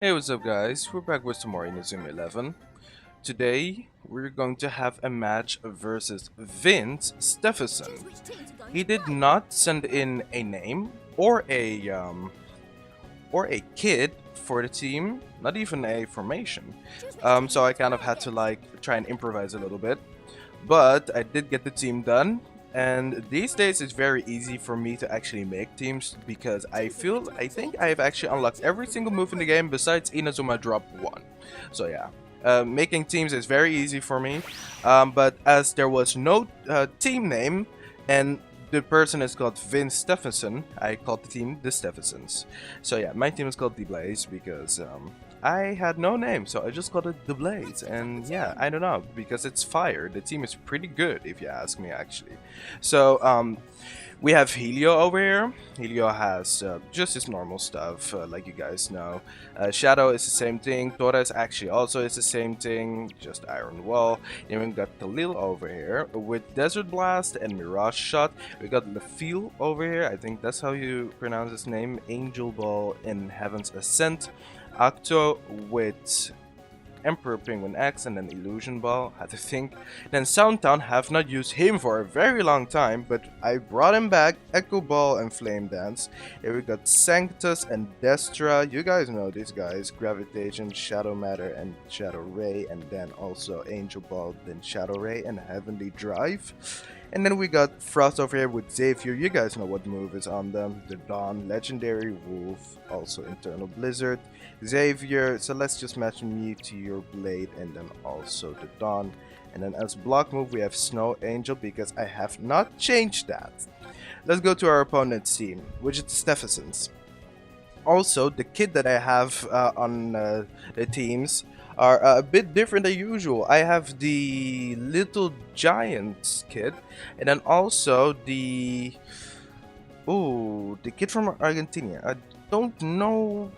Hey, what's up, guys? We're back with some more Inazuma 11. Today, we're going to have a match versus Vince Stephenson. He did not send in a name or a kid for the team, not even a formation. So I kind of had to try and improvise a little bit, but I did get the team done. And these days it's very easy for me to actually make teams because I think I've actually unlocked every single move in the game besides Inazuma Drop 1. So yeah, making teams is very easy for me. But as there was no team name and the person is called Vince Stephenson, I called the team the Stephensons. So yeah, my team is called The Blaze because I had no name, so I just called it The Blaze. And yeah, I don't know, because it's fire. The team is pretty good, if you ask me, actually. So, we have Helio over here. Helio has just his normal stuff, like you guys know. Shadow is the same thing. Torres actually also is the same thing, just Iron Wall. Then we got Khalil over here with Desert Blast and Mirage Shot. We got Lefil over here. I think that's how you pronounce his name. Angel Ball in Heaven's Ascent. Octo with Emperor Penguin X and then Illusion Ball, had to think. Then Soundtown have not used him for a very long time, but I brought him back, Echo Ball and Flame Dance. Here we got Sanctus and Destra, you guys know these guys, Gravitation, Shadow Matter and Shadow Ray, and then also Angel Ball, then Shadow Ray and Heavenly Drive. And then we got Frost over here with Xavier, you guys know what move is on them, the Dawn, Legendary, Wolf, also Internal Blizzard, Xavier, so let's just match Meteor Blade and then also the Dawn. And then as block move we have Snow Angel because I have not changed that. Let's go to our opponent's team, which is the Stephensons. Also, the kit that I have on the teams are a bit different than usual. I have the Little Giants kit, and then also the kid from Argentina. I don't know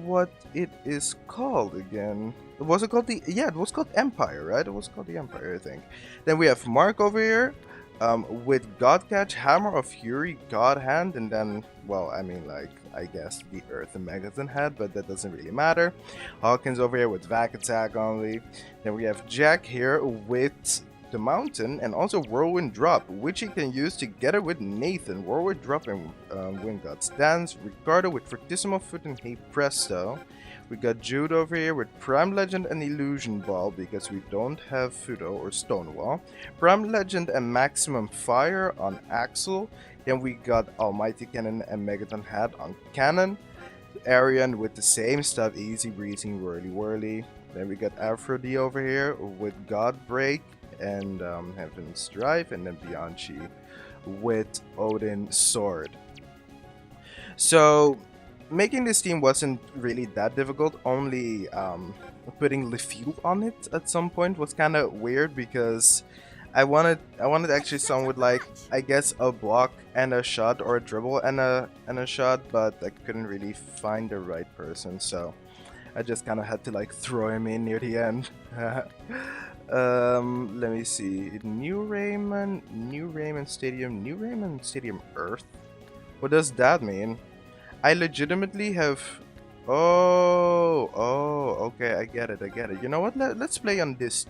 what it is called again. Was it called the? Yeah, it was called Empire, right? It was called the Empire, I think. Then we have Mark over here, with God Catch, Hammer of Fury, God Hand, and then, well, I mean, like, I guess the Earth and Megaton Head, but that doesn't really matter. Hawkins over here with Vac Attack only. Then we have Jack here with the Mountain and also Whirlwind Drop, which he can use together with Nathan. Whirlwind Drop and Wind God's Dance. Ricardo with Fortissimo Foot and Hey Presto. We got Jude over here with Prime Legend and Illusion Ball because we don't have Fudo or Stonewall. Prime Legend and Maximum Fire on Axel. Then we got Almighty Cannon and Megaton Head on Cannon. Arian with the same stuff, Easy Breezing, Whirly Whirly. Then we got Aphrodite over here with God Break and Heaven's Drive. And then Bianchi with Odin Sword. So making this team wasn't really that difficult, only putting Lefil on it at some point was kind of weird because I wanted actually someone with, like, I guess a block and a shot or a dribble and a shot, but I couldn't really find the right person, so I just kind of had to like throw him in near the end. Let me see. New Raymond Stadium Earth. What does that mean? I legitimately have. Okay, I get it. You know what? Let's play on this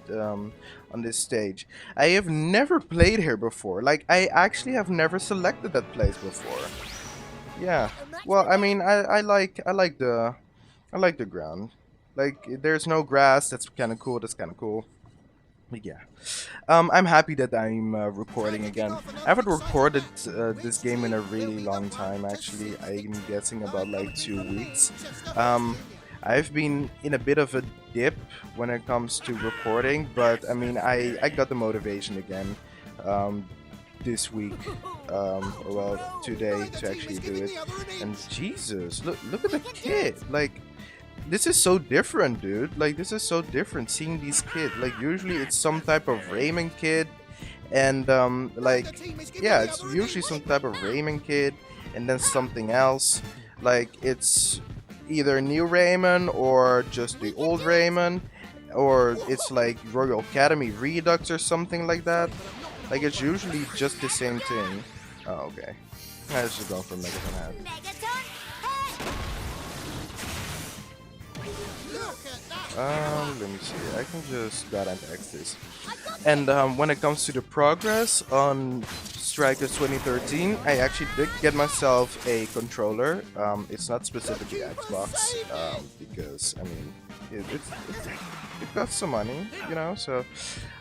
stage. I have never played here before. Like, I actually have never selected that place before. Yeah. Well, I mean, I like the ground. Like, there's no grass. That's kind of cool. Yeah. I'm happy that I'm recording again. I haven't recorded this game in a really long time, actually. I'm guessing about like 2 weeks. I've been in a bit of a dip when it comes to recording, but I mean, I got the motivation again this week, or well, today to actually do it. And Jesus, look at the kid, like. This is so different, dude. Like, this is so different seeing these kids. Like, usually it's some type of Raymond kid, and like, yeah, it's usually some type of Raymond kid, and then something else. Like, it's either new Raymond or just the old Raymond, or it's like Royal Academy Redux or something like that. Like, it's usually just the same thing. Oh, okay. I was just going for Megaton Head. Let me see. I can just God and X this. And when it comes to the progress on Strikers 2013, I actually did get myself a controller. It's not specifically Xbox because I mean it costs some money, you know. So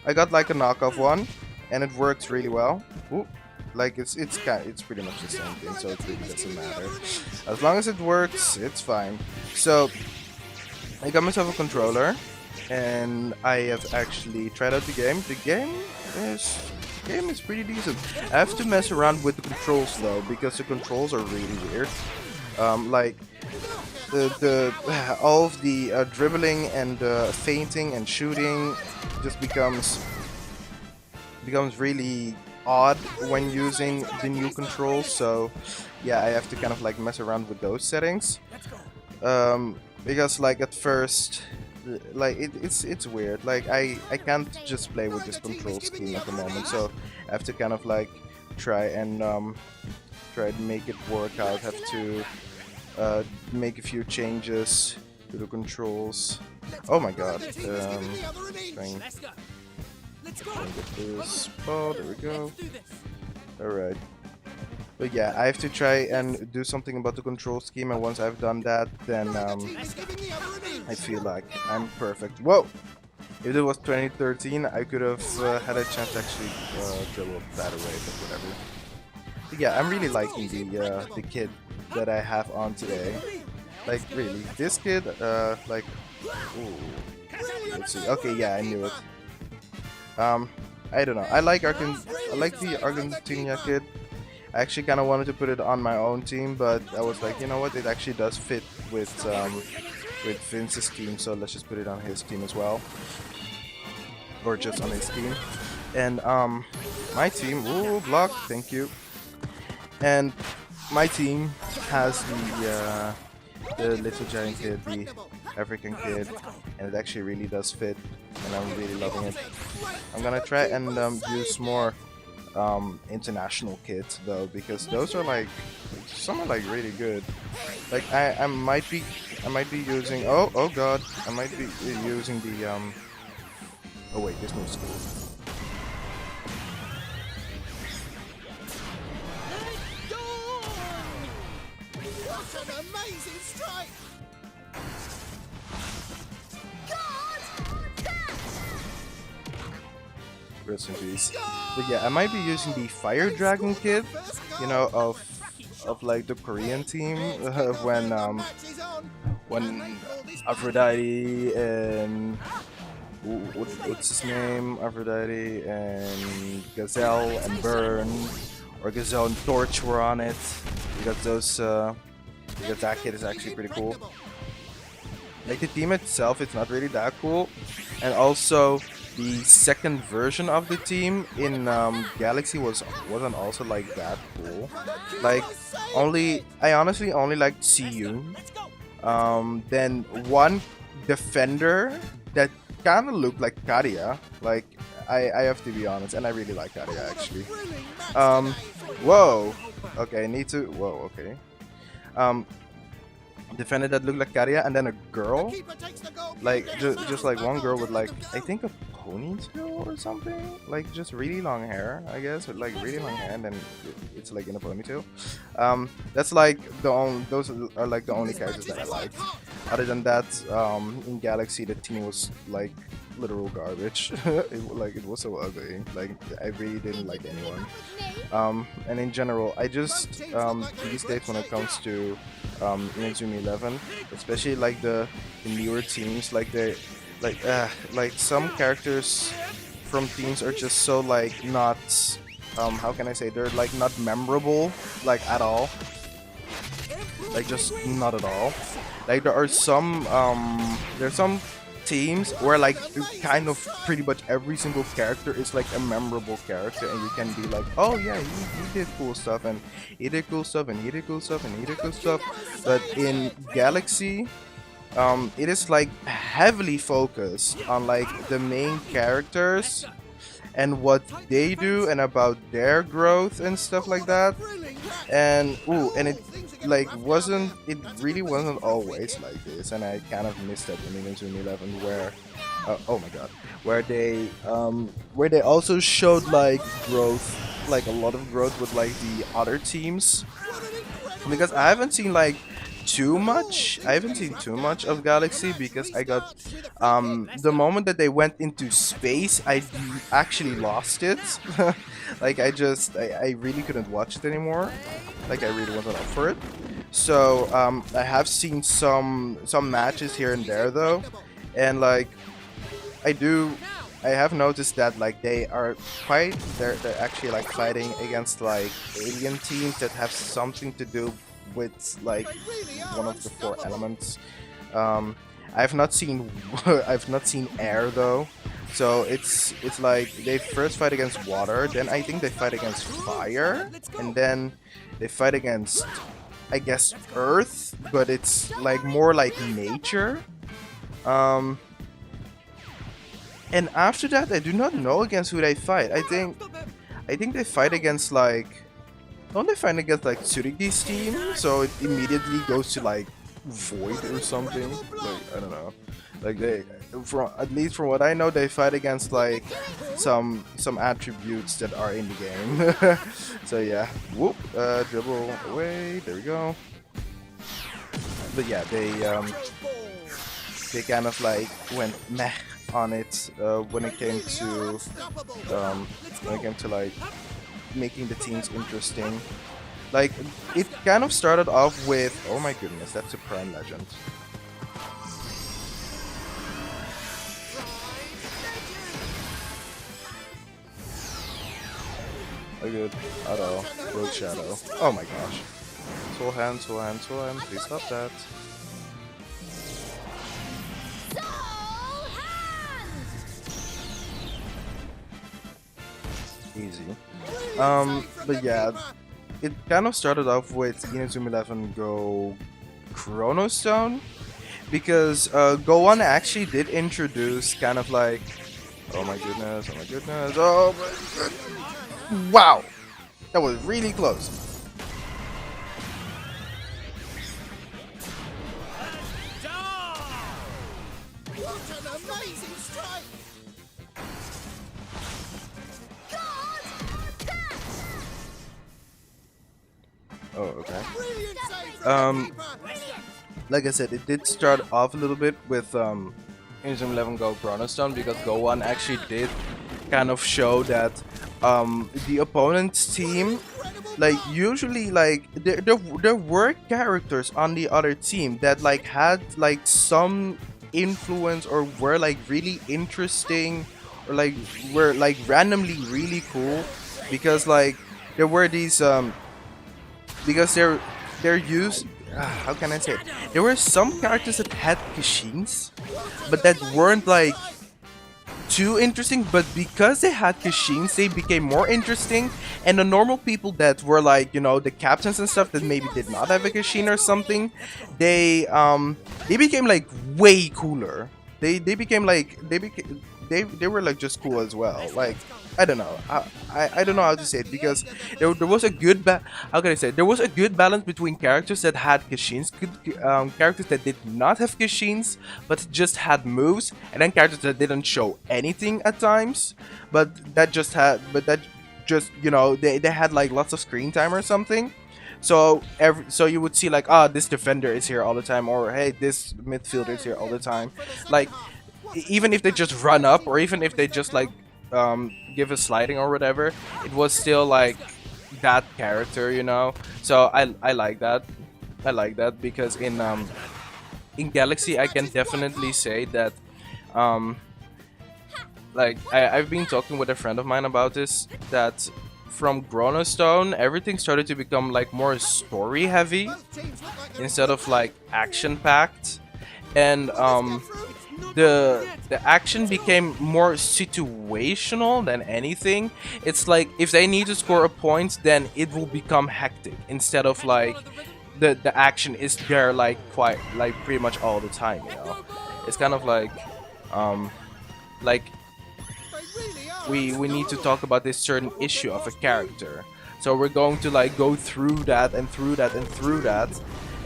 I got like a knockoff one, and it works really well. Ooh, like it's pretty much the same thing, so it really doesn't matter. As long as it works, it's fine. So I got myself a controller, and I have actually tried out the game. The game is pretty decent. I have to mess around with the controls though, because the controls are really weird. Like the all of the dribbling and feinting and shooting just becomes really odd when using the new controls. So yeah, I have to kind of like mess around with those settings. Because like at first, like it's weird. Like I can't just play with this control scheme at the moment, so I have to kind of like try to make it work out. Have to make a few changes to the controls. Oh my god. Trying to get this. Oh, there we go. All right. But yeah, I have to try and do something about the control scheme, and once I've done that, then I feel like I'm perfect. Whoa! If it was 2013, I could have had a chance to actually dribble that away, but whatever. But yeah, I'm really liking the kid that I have on today. Like, really, this kid, like, ooh, let's see. Okay, yeah, I knew it. I don't know. I like the Argentina kid. I actually kind of wanted to put it on my own team, but I was like, you know what, it actually does fit with Vince's team, so let's just put it on his team as well, or just on his team. And my team, ooh, block, thank you. And my team has the little giant kid, the African kid, and it actually really does fit, and I'm really loving it. I'm gonna try and use more international kids though, because those are like some are like really good. Like I might be using oh god, I might be using the oh wait, this move's cool. What an amazing strike! Rest in peace. But yeah, I might be using the Fire Dragon kid, you know, of like the Korean team when Aphrodite and what's his name? Aphrodite and Gazelle and Burn, or Gazelle and Torch were on it. Because that kid is actually pretty cool. Like the team itself, it's not really that cool, and also the second version of the team in Galaxy wasn't also like that cool. Like I honestly only liked CU. Then one defender that kind of looked like Karia. Like I have to be honest, and I really like Karia actually. Whoa. Okay, I need to. Whoa. Okay. Defender that looked like Karia, and then a girl, like just like one girl with like I think a ponytail or something, like just really long hair, I guess, with like really long hair, and then it's like in a ponytail. That's like those are like the only characters that I liked. Other than that, in Galaxy the team was like literal garbage. It was so ugly. Like I really didn't like anyone. And in general, I just these days when it comes to Inazuma 11, especially like the newer teams, like they like some characters from teams are just so like not how can I say, they're like not memorable like at all, like just not at all. Like there's some teams where like kind of pretty much every single character is like a memorable character, and you can be like, oh yeah, he did cool stuff, and he did cool stuff, and he did cool stuff, and he did cool stuff. But in Galaxy, it is like heavily focused on like the main characters, and what they do and about their growth and stuff like that. And ooh, and it really wasn't always like this, and I kind of missed that in Inazuma 11 where oh my god, where they also showed like growth, like a lot of growth with like the other teams, because I haven't seen like too much. I haven't seen too much of Galaxy because I got the moment that they went into space, actually lost it. Like I really couldn't watch it anymore. Like I really wasn't up for it. So I have seen some matches here and there though, and like I have noticed that like they're actually like fighting against like alien teams that have something to do with like one of the four elements. I've not seen I've not seen air though, so it's like they first fight against water, then I think they fight against fire, and then they fight against, I guess, earth, but it's like more like nature. And after that, I do not know against who they fight. I think they fight against like, don't they fight against like Tsurigi's team? So it immediately goes to like Void or something. Like I don't know. Like at least from what I know, they fight against like some attributes that are in the game. So yeah, whoop, dribble away. There we go. But yeah, they kind of like went meh on it when it came to like making the teams interesting. Like it kind of started off with, oh my goodness, that's a Prime Legend. A good auto Road Shadow. Oh my gosh. Soul hand, soul hand, soul hand. Please stop that. Easy. But yeah, it kind of started off with Inazuma 11 go Chrono Stone, because Go 1 actually did introduce kind of like, oh my goodness, oh my goodness, oh my goodness. Wow, that was really close. What an amazing strike! Oh, okay. Brilliant save from the keeper. Like I said, it did start off a little bit with Inazuma 11 Go Chrono Stone, because Go 1 actually did kind of show that the opponent's team, like usually like there were characters on the other team that like had like some influence or were like really interesting, or like were like randomly really cool, because like there were these because they're used, how can I say it? There were some characters that had Kashins, but that weren't like too interesting, but because they had Kashins, they became more interesting, and the normal people that were like, you know, the captains and stuff that maybe did not have a Kashin or something, they became like way cooler. They became like they were like just cool as well. Like I don't know, I don't know how to say it, because there was a good how can I say it? There was a good balance between characters that had Kashins, characters that did not have Kashins but just had moves, and then characters that didn't show anything at times, but that just you know, they had like lots of screen time or something. So so you would see like, ah, this defender is here all the time, or hey, this midfielder is here all the time. Like even if they just run up, or even if they just like give a sliding or whatever, it was still like that character, you know. So I like that. I like that because in Galaxy I can definitely say that like I've been talking with a friend of mine about this, that from Chrono Stone everything started to become like more story heavy instead of like action packed, and the action became more situational than anything. It's like if they need to score a point, then it will become hectic instead of like the action is there like quite like pretty much all the time, you know. It's kind of like like we need to talk about this certain issue of a character. So we're going to like go through that and through that and through that,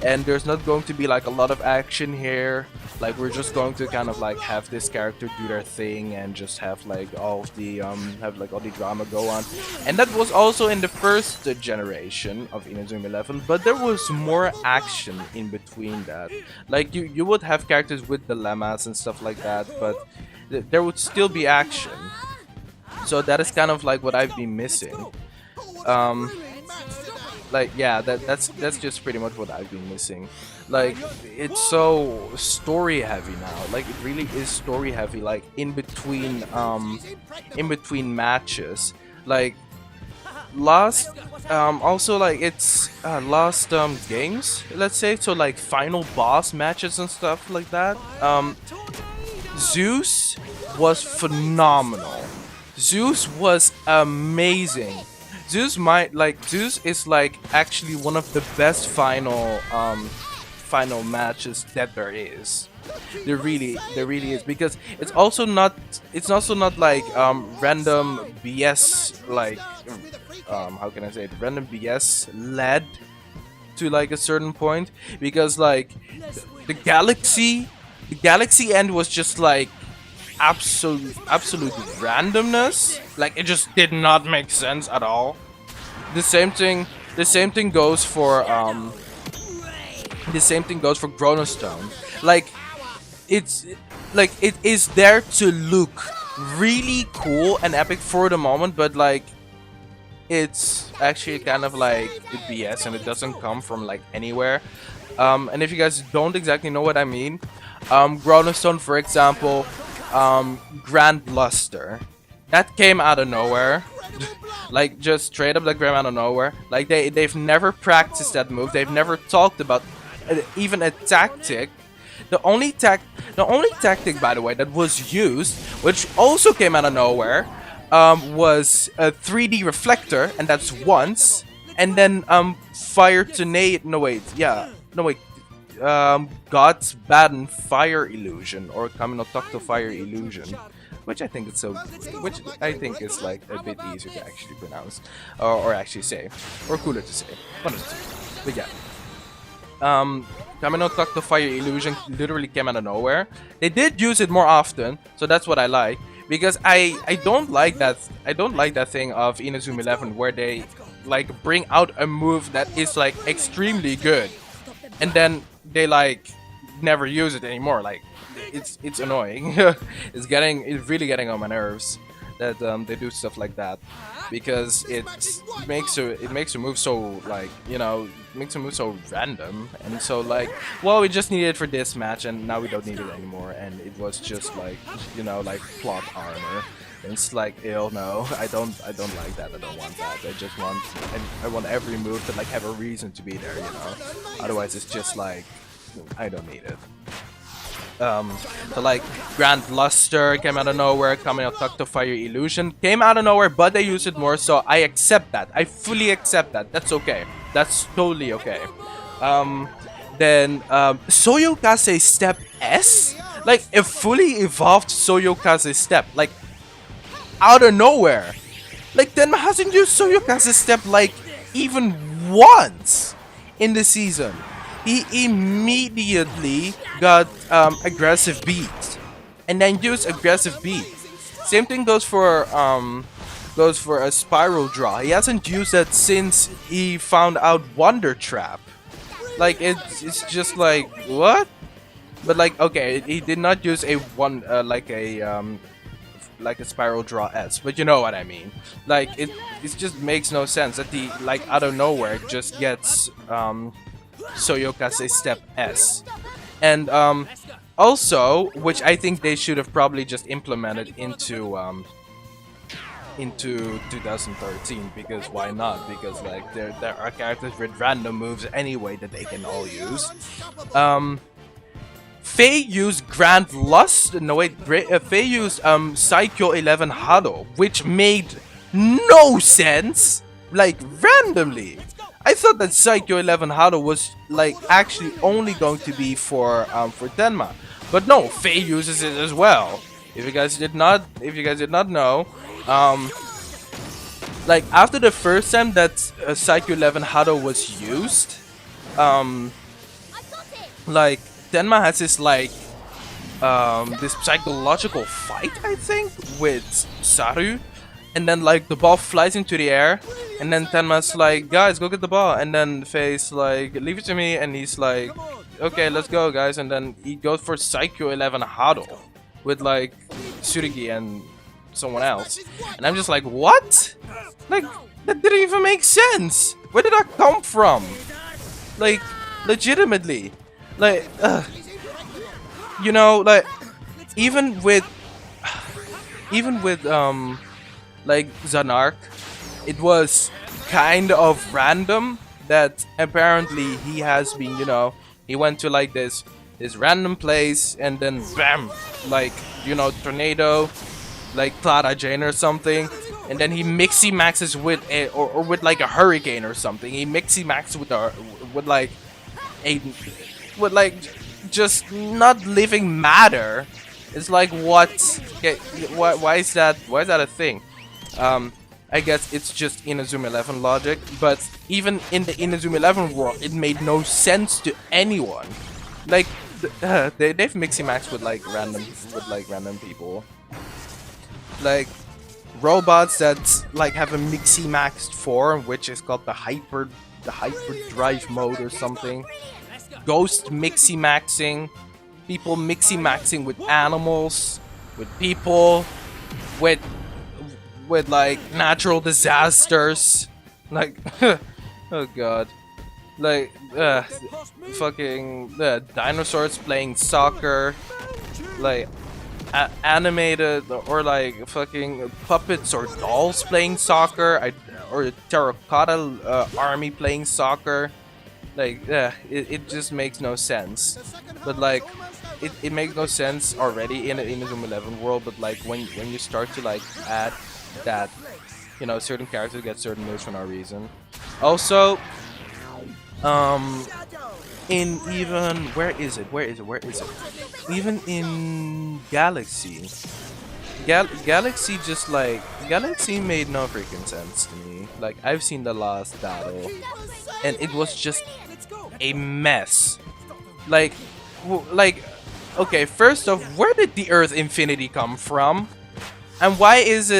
and there's not going to be like a lot of action here. Like we're just going to kind of like have this character do their thing and just have like all of the all the drama go on. And that was also in the first generation of Inazuma 11, but there was more action in between that. Like you would have characters with dilemmas and stuff like that, but there would still be action. So that is kind of like what I've been missing. Like yeah, that's just pretty much what I've been missing. Like it's so story heavy now. Like it really is story heavy. Like in between matches. Like last also like it's last games, let's say, so like final boss matches and stuff like that. Zeus was phenomenal. Zeus was amazing. Zeus is like actually one of the best final matches that there is. There really is, because it's also not like random BS, like how can I say it, random BS led to like a certain point, because like the galaxy end was just like absolute randomness. Like it just did not make sense at all. The same thing goes for Chronostone. Like it's like it is there to look really cool and epic for the moment, but like it's actually kind of like BS, and it doesn't come from like anywhere. And if you guys don't exactly know what I mean, Chronostone, for example, Grand Luster, that came out of nowhere. Like just straight up, that came out of nowhere. Like they've never practiced that move. They've never talked about even a tactic. The only tactic, by the way, that was used, which also came out of nowhere, was a 3D reflector, and that's once. And then fire tornado. No wait, yeah, no wait. God's Baden Fire Illusion, or Kaminotakto Fire Illusion, which I think is like a bit easier to actually pronounce, or actually say, or cooler to say. One of the two. But yeah. Kaminotakto Fire Illusion literally came out of nowhere. They did use it more often, so that's what I like. Because I don't like that thing of Inazuma 11 where they like bring out a move that is like extremely good, and then they like never use it anymore. Like it's annoying. It's really getting on my nerves that they do stuff like that, because it makes a move so like, you know, makes a move so random, and so like, well, we just needed it for this match and now we don't need it anymore, and it was just like, you know, like plot armor. And it's like, ew, no, I don't like that. I don't want that. I want every move to like have a reason to be there, you know. Otherwise it's just like, I don't need it. So like Grand Luster came out of nowhere, Kaminotakto Fire Illusion came out of nowhere, but they use it more, so I accept that. I fully accept that. That's okay. That's totally okay. Then Soyokaze Step S? Like a fully evolved Soyokaze Step, like out of nowhere. Like Tenma hasn't used Soyokaze Step like even once in the season. He immediately got aggressive beat, and then used aggressive beat. Same thing goes for a spiral draw. He hasn't used that since he found out Wonder Trap. Like it's just like, what? But like, okay, he did not use a like a spiral draw S, but you know what I mean. Like it just makes no sense that he like out of nowhere just gets Soyokaze Step S. And also, which I think they should have probably just implemented into 2013, because why not? Because like there are characters with random moves anyway that they can all use. Faye used Grand Lust. No wait, Faye used Psycho 11 Hado, which made no sense. Like randomly. I thought that Psycho 11 Hado was like actually only going to be for Tenma, but no, Faye uses it as well. If you guys did not know, Um, like after the first time that Psycho 11 Hado was used, um, like Tenma has this psychological fight, I think, with Saru, and then like the ball flies into the air, and then Tenma's like, guys, go get the ball, and then Faye's like, leave it to me, and he's like, okay, let's go, guys, and then he goes for Psycho 11 Hado with like Tsurugi and someone else, and I'm just like, what? Like, that didn't even make sense. Where did that come from? Like, legitimately, like, you know, like even with like Zanark, it was kind of random that apparently he has been, you know, he went to like this random place and then bam, like, you know, tornado, like Clara Jane or something, and then he mixy maxes with a or with like a hurricane or something. He mixy maxes with a with like just not living matter. It's like, what? Okay, why is that a thing? I guess it's just Inazuma 11 logic, but even in the Inazuma 11 world, it made no sense to anyone. Like they've mixy maxed with like random people, like robots that like have a mixy maxed form, which is called the hyper drive mode or something. Ghost mixy maxing, people mixy maxing with animals, with people, with like natural disasters, like oh god, like fucking dinosaurs playing soccer, like animated or like fucking puppets or dolls playing soccer, or terracotta army playing soccer. Like, it just makes no sense. But like, it makes no sense already in the Inazuma 11 world. But like, when you start to like add that, you know, certain characters get certain moves for no reason. Also, in even where is it? Even in Galaxy, Galaxy just like Galaxy made no freaking sense to me. Like, I've seen the last battle, and it was just a mess. Like, okay, first off, where did the Earth Infinity come from? And why is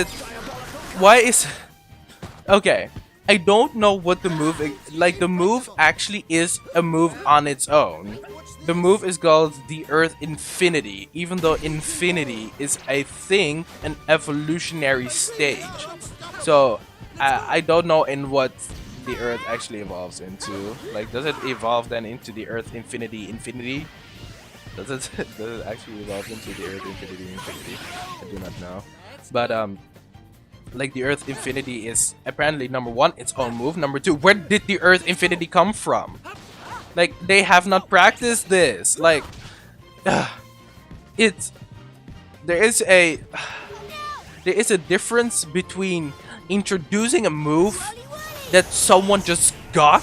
okay, I don't know what the move like. The move actually is a move on its own. The move is called the Earth Infinity, even though Infinity is, I think, an evolutionary stage. So I don't know in what the Earth actually evolves into. Like, does it evolve then into the Earth Infinity? Does it actually evolve into the Earth Infinity? I do not know. But like, the Earth Infinity is apparently, number one, its own move. Number two, where did the Earth Infinity come from? Like, they have not practiced this. Like, there is a difference between introducing a move that someone just got,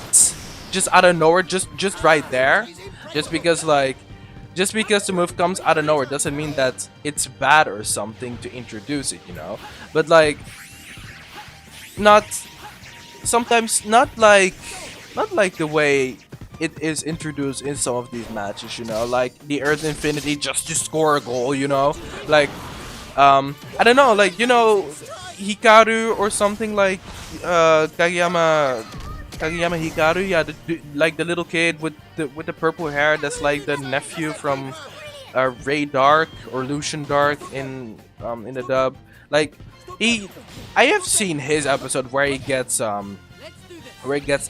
just out of nowhere, just right there, just because the move comes out of nowhere doesn't mean that it's bad or something to introduce it, you know. But like, not like the way it is introduced in some of these matches, you know, like the Earth Infinity just to score a goal, you know, like I don't know, like, you know, Hikaru or something, like Kageyama Hikaru, yeah, like the little kid with the purple hair, that's like the nephew from Ray Dark or Lucian Dark in the dub. Like, I have seen his episode where he gets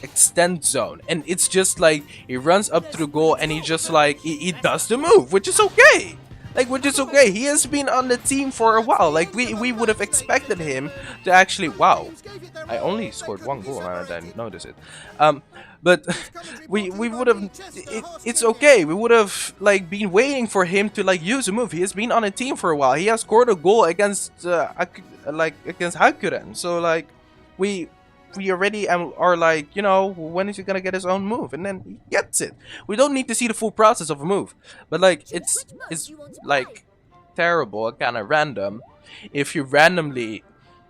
extend zone, and it's just like he runs up to the goal and he just like he does the move, which is okay. Like, which is okay. He has been on the team for a while. Like, we would have expected him to actually... Wow. I only scored one goal and I didn't notice it. But we would have... It's okay. We would have, like, been waiting for him to, like, use a move. He has been on a team for a while. He has scored a goal against, against Hakuren. So, like, we already are like, you know, when is he gonna get his own move? And then he gets it. We don't need to see the full process of a move. But like, it's like terrible and kind of random if you randomly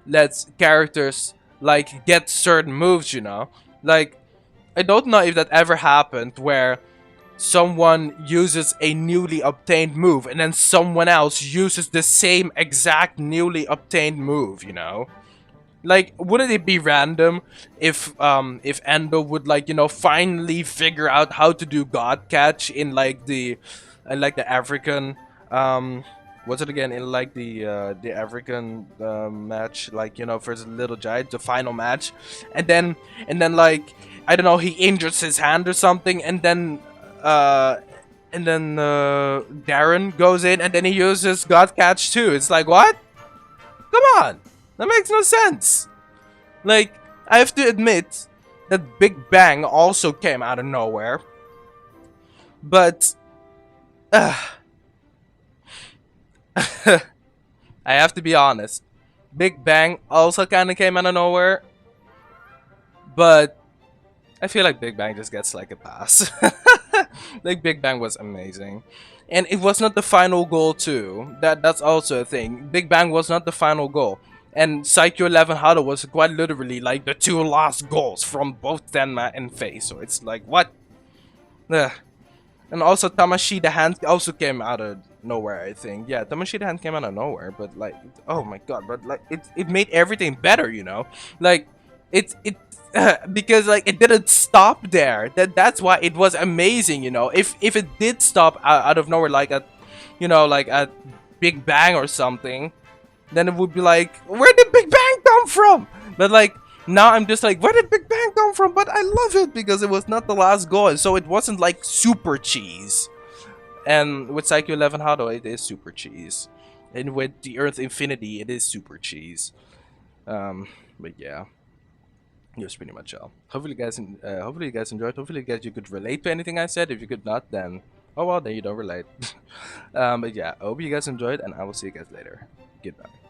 lets characters like get certain moves, you know? Like, I don't know if that ever happened where someone uses a newly obtained move and then someone else uses the same exact newly obtained move, you know? Like, wouldn't it be random if Endo would, like, you know, finally figure out how to do God Catch in like the African what's it again, in like the African match, like, you know, versus Little Giant, the final match, and then like, I don't know, he injures his hand or something, uh and then Darren goes in and then he uses God Catch too. It's like, what? Come on, that makes no sense. Like, I have to admit that Big Bang also came out of nowhere, but I have to be honest. Big Bang also kind of came out of nowhere, but I feel like Big Bang just gets like a pass. Like, Big Bang was amazing. And it was not the final goal too. That's also a thing. Big Bang was not the final goal. And Psycho 11 Hado was quite literally like the two last goals from both Tenma and Faye. So it's like, what? Ugh. And also Tamashi the hand also came out of nowhere, I think. Yeah, Tamashi the hand came out of nowhere, but like, oh my god, but like, it made everything better, you know? Like, it because like it didn't stop there. That's why it was amazing, you know. If it did stop out of nowhere, like at, you know, like at Big Bang or something, then it would be like, where did Big Bang come from? But like, now I'm just like, where did Big Bang come from? But I love it because it was not the last goal, so it wasn't like super cheese. And with Psycho 11 Hado, it is super cheese. And with the Earth Infinity, it is super cheese. But yeah. It was pretty much all. Hopefully, hopefully you guys enjoyed. Hopefully, you could relate to anything I said. If you could not, then oh well, then you don't relate. But yeah, I hope you guys enjoyed, and I will see you guys later. Goodbye.